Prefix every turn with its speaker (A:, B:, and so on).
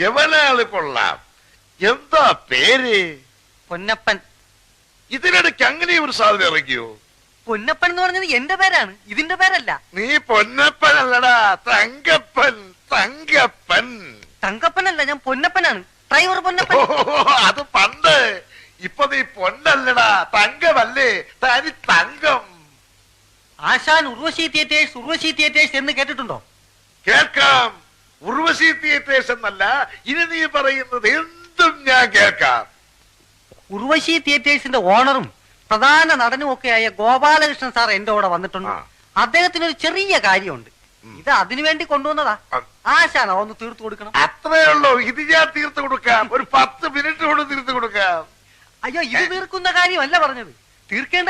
A: യവനാള് കൊള്ളാം. എന്താ പേര്?
B: പൊന്നപ്പൻ.
A: ഇതിനിടയ്ക്ക് അങ്ങനെ ഒരു സാധനം ഇറങ്ങിയോ?
B: പൊന്നപ്പൻ എന്ന് പറഞ്ഞത് എന്റെ പേരാണ്, ഇതിന്റെ പേരല്ല.
A: നീ പൊന്നപ്പൻ അല്ലടാ, തങ്കപ്പൻ. തങ്കപ്പൻ.
B: തങ്കപ്പനല്ല, ഞാൻ പൊന്നപ്പനാണ്. ഡ്രൈവർ പൊന്നപ്പൻ.
A: അത് പണ്ട്. ഇപ്പൊ നീ പൊന്നല്ലടാ, തങ്കമല്ലേ. തനി തങ്കം.
B: ആശാൻ ഉർവശി തിയേറ്റേഴ്സ് എന്ന് കേട്ടിട്ടുണ്ടോ?
A: കേൾക്കാം. ഉർവശി തിയേറ്റേഴ്സ് എന്നല്ല, ഇനി നീ പറയുന്നത് എന്തും ഞാൻ കേൾക്കാം.
B: ഉർവശി തിയേറ്റേഴ്സിന്റെ ഓണറും പ്രധാന നടനും ഒക്കെയായ ഗോപാലകൃഷ്ണൻ സാർ എന്റെ കൂടെ വന്നിട്ടുണ്ട്. അദ്ദേഹത്തിന് ഒരു ചെറിയ കാര്യമുണ്ട്. ഇത് അതിനു വേണ്ടി കൊണ്ടുവന്നതാ. ആശാൻ ഒന്ന് തീർത്തു കൊടുക്കണം.
A: അത്രേ ഉള്ളൂ. ഇത് ഞാൻ തീർത്തു കൊടുക്കാം. ഒരു 10 മിനിറ്റ് കൊണ്ട് തീർത്തു കൊടുക്കാം.
B: അയ്യോ, ഇത് തീർക്കുന്ന കാര്യമല്ല പറഞ്ഞത്, തീർക്കേണ്ട